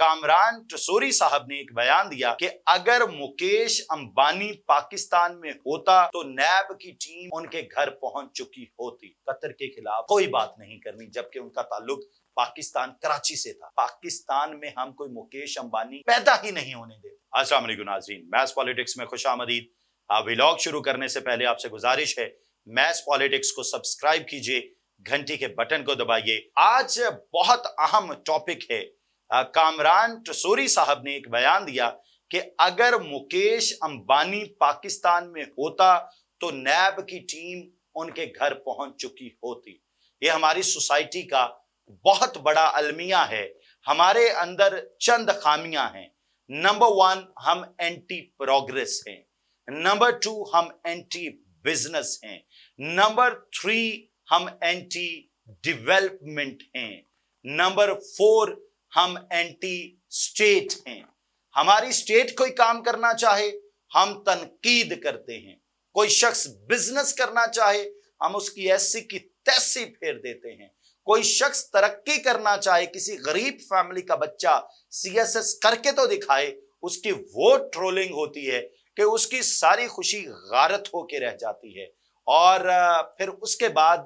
कामरान टसूरी साहब ने एक बयान दिया कि अगर मुकेश अंबानी पाकिस्तान में होता तो नैब की टीम उनके घर पहुंच चुकी होती। कतर के खिलाफ कोई बात नहीं करनी, जबकि उनका ताल्लुक पाकिस्तान कराची से था। पाकिस्तान में हम कोई मुकेश अंबानी पैदा ही नहीं होने देते। अस्सलाम वालेकुम नाज़रीन, मैथ्स पॉलिटिक्स में खुशामदीद। व्लॉग शुरू करने से पहले आपसे गुजारिश है, मैथ्स पॉलिटिक्स को सब्सक्राइब कीजिए, घंटी के बटन को दबाइए। आज बहुत अहम टॉपिक है। कामरान टसूरी साहब ने एक बयान दिया कि अगर मुकेश अंबानी पाकिस्तान में होता तो नैब की टीम उनके घर पहुंच चुकी होती। ये हमारी सोसाइटी का बहुत बड़ा अलमिया है। हमारे अंदर चंद खामियां हैं। नंबर 1, हम एंटी प्रोग्रेस हैं। नंबर 2, हम एंटी बिजनेस हैं। नंबर 3, हम एंटी डेवलपमेंट हैं। नंबर 4, हम एंटी स्टेट हैं। हमारी स्टेट कोई काम करना चाहे हम तनकीद करते हैं। कोई शख्स बिजनेस करना चाहे हम उसकी ऐसी की तैसी फेर देते हैं। कोई शख्स तरक्की करना चाहे, किसी गरीब फैमिली का बच्चा CSS करके तो दिखाए, उसकी वो ट्रोलिंग होती है कि उसकी सारी खुशी गारत होके रह जाती है। और फिर उसके बाद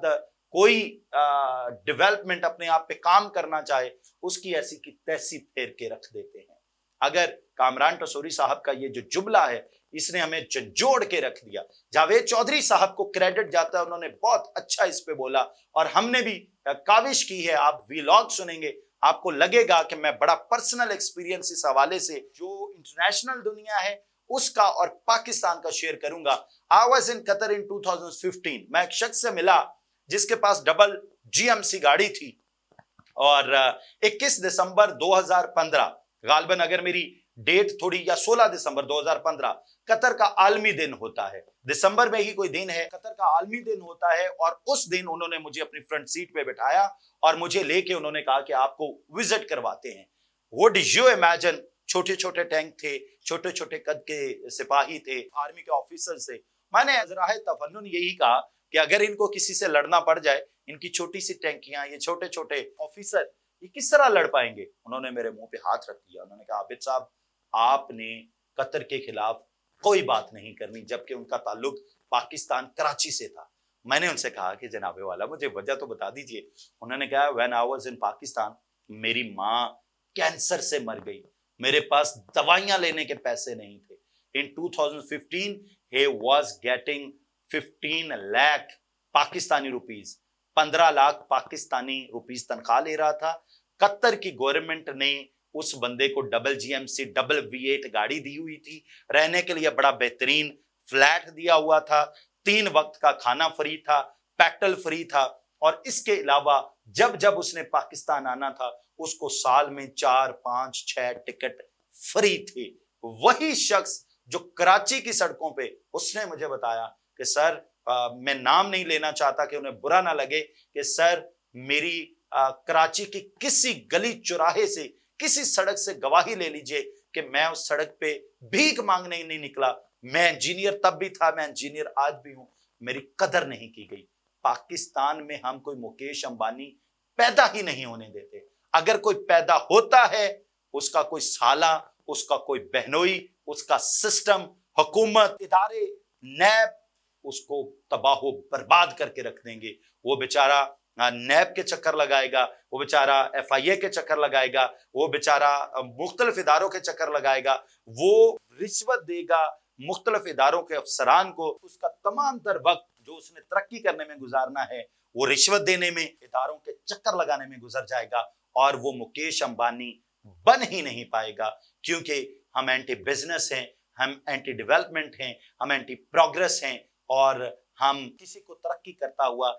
कोई डेवलपमेंट अपने आप पे काम करना चाहे उसकी ऐसी की तैसी फेर के रख देते हैं। अगर कामरान टसूरी साहब का ये जो जुमला है इसने हमें झंझोड़ के रख दिया। जावेद चौधरी साहब को क्रेडिट जाता है, उन्होंने बहुत अच्छा इस पे बोला और हमने भी काविश की है। आप व्लॉग सुनेंगे आपको लगेगा कि मैं बड़ा पर्सनल एक्सपीरियंस इस हवाले से जो इंटरनेशनल दुनिया है उसका और पाकिस्तान का शेयर करूंगा। आई वाज इन कतर इन 2015। मैं एक शख्स से मिला जिसके पास डबल GMC गाड़ी थी और 21 दिसंबर 2015 गालबन अगर मेरी डेट थोड़ी, या 16 दिसंबर 2015 कतर का आलमी दिन होता है। दिसंबर में ही कोई दिन है, कतर का आलमी दिन होता है। और उस दिन उन्होंने मुझे अपनी फ्रंट सीट पे बिठाया और मुझे लेके उन्होंने कहा कि आपको विजिट करवाते हैं। व्हाट डू यू इमेजिन, छोटे छोटे टैंक थे, छोटे छोटे कद के सिपाही थे, आर्मी के ऑफिसर थे। मैंने ज़राए तफन्नुन यही कहा कि अगर इनको किसी से लड़ना पड़ जाए, इनकी छोटी सी टैंकियां, ये छोटे छोटे ऑफिसर, ये किस तरह लड़ पाएंगे। उन्होंने मेरे मुंह पे हाथ रख दिया। उन्होंने कहा आबिद साहब, आपने कतर के खिलाफ कोई बात नहीं करनी, जबकि उनका ताल्लुक पाकिस्तान कराची से था। मैंने उनसे कहा कि जनाबे वाला मुझे वजह तो बता दीजिए। उन्होंने कहा when I was in Pakistan मेरी माँ कैंसर से मर गई, मेरे पास दवाइयां लेने के पैसे नहीं थे। इन 2015 he was getting 15 lakh Pakistani rupees, 15 lakh Pakistani rupees तनख्वाह ले रहा था। कतर की गवर्नमेंट ने उस बंदे को डबल GMC डबल V8 गाड़ी दी हुई थी, रहने के लिए बड़ा बेहतरीन फ्लैट दिया हुआ था, 3 वक्त का खाना फ्री था, पेट्रोल फ्री था। और इसके अलावा जब जब उसने पाकिस्तान आना था उसको साल में 4, 5, 6 टिकट फ्री थे। वही शख्स जो कराची की सड़कों पे, उसने मुझे बताया कि सर मैं नाम नहीं लेना चाहता कि उन्हें बुरा ना लगे, कि सर मेरी कराची की किसी गली चौराहे से, किसी सड़क से गवाही ले लीजिए कि मैं उस सड़क पे भीख मांगने नहीं निकला। मैं इंजीनियर तब भी था, मैं इंजीनियर आज भी हूं, मेरी कदर नहीं की गई। पाकिस्तान में हम कोई मुकेश अंबानी पैदा ही नहीं होने देते। अगर कोई पैदा होता है उसका कोई साला, उसका कोई बहनोई, उसका सिस्टम, हुकूमत, इदारे, नैब उसको तबाह बर्बाद करके रख देंगे। वो बेचारा नैब के चक्कर लगाएगा, वो बेचारा FIA के चक्कर लगाएगा, वो बेचारा मुख्तलिफ इदारों के चक्कर लगाएगा, वो रिश्वत देगा मुख्तलिफ इदारों के अफसरान को। उसका तमाम तर वक्त जो उसने तरक्की करने में गुजारना है वो रिश्वत देने में, इदारों के चक्कर लगाने में गुजर जाएगा और वो मुकेश अंबानी बन ही नहीं पाएगा। क्योंकि हम एंटी बिजनेस हैं, हम एंटी डेवलपमेंट हैं, हम एंटी प्रोग्रेस हैं और हम किसी को तरक्की करता हुआ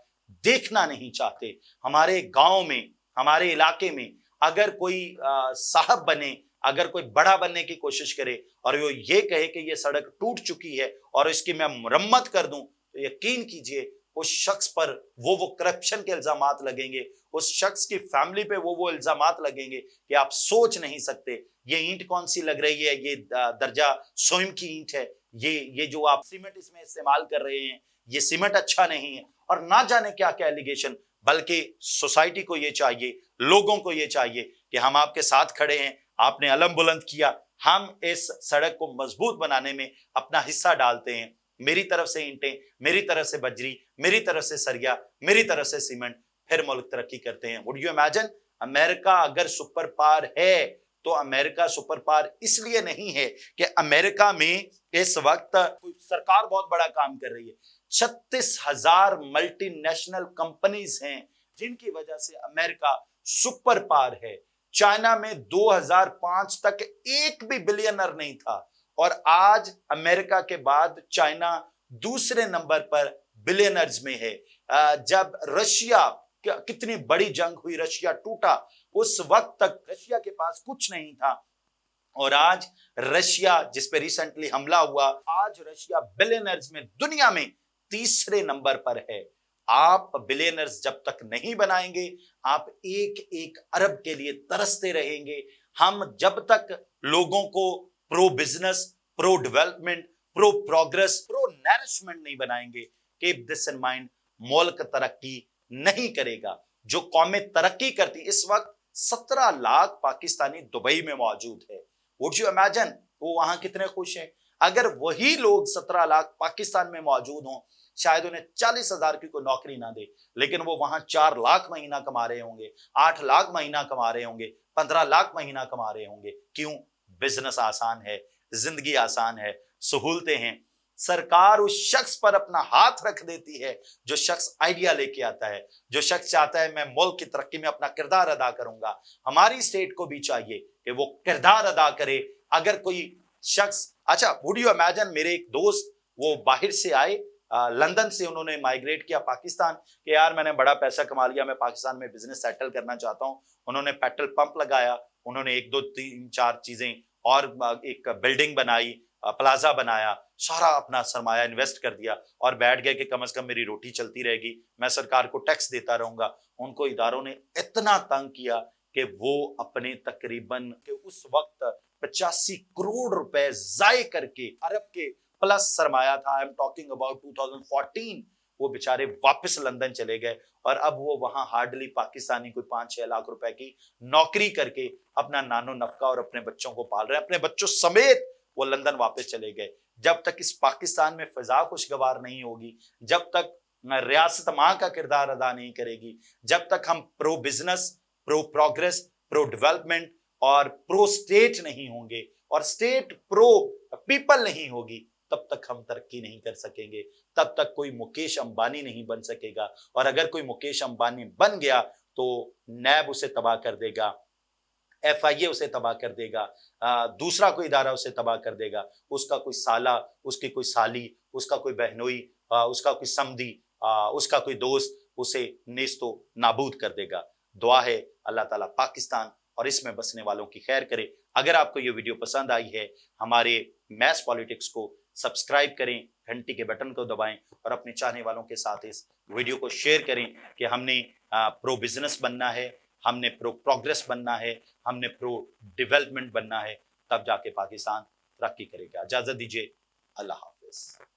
देखना नहीं चाहते। हमारे गांव में, हमारे इलाके में अगर कोई साहब बने, अगर कोई बड़ा बनने की कोशिश करे और वो ये कहे कि ये सड़क टूट चुकी है और इसकी मैं मरम्मत कर दूं, तो यकीन कीजिए उस शख्स पर वो करप्शन के इल्जामात लगेंगे, उस शख्स की फैमिली पे वो इल्जामात लगेंगे कि आप सोच नहीं सकते ये ईंट कौन सी लग रही है, ये दर्जा सोइम की ईंट है, ये जो आप सीमेंट इसमें इस्तेमाल कर रहे हैं ये सीमेंट अच्छा नहीं है, और ना जाने क्या क्या एलिगेशन। बल्कि सोसाइटी को ये चाहिए, लोगों को ये चाहिए कि हम आपके साथ खड़े हैं, आपने अलम बुलंद किया, हम इस सड़क को मजबूत बनाने में अपना हिस्सा डालते हैं। मेरी तरफ से ईंटें, मेरी तरफ से बजरी, मेरी तरफ से सरिया, मेरी तरफ से सीमेंट, फिर मुल्क तरक्की करते हैं। वुड यू इमेजिन, अमेरिका अगर सुपर पावर है तो अमेरिका सुपर पावर इसलिए नहीं है कि अमेरिका में इस वक्त सरकार बहुत बड़ा काम कर रही है। 36,000 मल्टीनेशनल कंपनीज हैं जिनकी वजह से अमेरिका सुपर पावर है। चाइना में 2005 तक एक भी बिलियनर नहीं था और आज अमेरिका के बाद चाइना दूसरे नंबर पर बिलियनर्स में है। जब रशिया, कितनी बड़ी जंग हुई, रशिया टूटा, उस वक्त तक रशिया के पास कुछ नहीं था और आज रशिया, जिस पे रिसेंटली हमला हुआ, आज रशिया बिलियनर्स में दुनिया में तीसरे नंबर पर है। आप बिलियनर्स जब तक नहीं बनाएंगे, आप एक एक अरब के लिए तरसते रहेंगे। हम जब तक लोगों को pro business, pro development, pro progress, pro nourishment नहीं बनाएंगे, कीप दिस इन माइंड, मुल्क तरक्की नहीं करेगा। जो कौमें तरक्की करती, इस वक्त 17 लाख पाकिस्तानी दुबई में मौजूद है। वुड यू इमेजिन वो वहां कितने खुश हैं। अगर वही लोग 17 लाख पाकिस्तान में मौजूद हों, शायद उन्हें 40,000 की कोई नौकरी ना दे, लेकिन वो वहां 4 लाख महीना कमा रहे होंगे, 8 लाख महीना कमा रहे होंगे, 15 लाख महीना कमा रहे होंगे। क्यों? बिजनेस आसान है, जिंदगी आसान है, सहूलतें हैं। सरकार उस शख्स पर अपना हाथ रख देती है जो शख्स आइडिया लेके आता है, जो शख्स चाहता है मैं मुल्क की तरक्की में अपना किरदार अदा करूंगा। हमारी स्टेट को भी चाहिए कि वो किरदार अदा करे। अगर कोई शख्स, अच्छा वुड यू इमेजिन, मेरे एक दोस्त वो बाहर से आए, लंदन से, उन्होंने माइग्रेट किया पाकिस्तान कि यार मैंने बड़ा पैसा कमा लिया, मैं पाकिस्तान में बिजनेस सेटल करना चाहता हूं। उन्होंने पेट्रोल पंप लगाया, उन्होंने 1 2 3 4 चीजें और एक बिल्डिंग बनाई, प्लाजा बनाया, सारा अपना सरमाया इन्वेस्ट कर दिया और बैठ गए कि कम से कम मेरी रोटी चलती रहेगी, मैं सरकार को टैक्स देता रहूंगा। उनको इदारों ने इतना तंग किया कि वो अपने तकरीबन के उस वक्त 85 करोड़ रुपए जाये करके, अरब के प्लस सरमाया था, आई एम टॉकिंग अबाउट 2014, वो बेचारे वापस लंदन चले गए और अब वो वहां हार्डली पाकिस्तानी कोई 5-6 लाख रुपए की नौकरी करके अपना नानो नफका और अपने बच्चों को पाल रहे हैं। अपने बच्चों समेत वो लंदन वापस चले गए। जब तक इस पाकिस्तान में फिजा खुशगवार नहीं होगी, जब तक रियासत मां का किरदार अदा नहीं करेगी, जब तक हम pro business, pro progress, pro development और प्रो स्टेट नहीं होंगे और स्टेट प्रो पीपल नहीं होगी, तब तक हम तरक्की नहीं कर सकेंगे। तब तक कोई मुकेश अंबानी नहीं बन सकेगा और अगर कोई मुकेश अंबानी बन गया तो नैब उसे तबाह कर देगा, FIA उसे तबाह कर देगा, दूसरा कोई इदारा उसे तबाह कर देगा, उसका कोई साला, उसकी कोई साली, उसका कोई बहनोई, उसका कोई समधी, उसका कोई दोस्त उसे नेस्तो नाबूद कर देगा। दुआ है अल्लाह ताला पाकिस्तान और इसमें बसने वालों की खैर करे। अगर आपको ये वीडियो पसंद आई है, हमारे मैस पॉलिटिक्स को सब्सक्राइब करें, घंटी के बटन को दबाएं और अपने चाहने वालों के साथ इस वीडियो को शेयर करें कि हमने प्रो बिजनेस बनना है, हमने प्रो प्रोग्रेस बनना है, हमने प्रो डेवलपमेंट बनना है, तब जाके पाकिस्तान तरक्की करेगा। इजाजत दीजिए, अल्लाह हाफिज।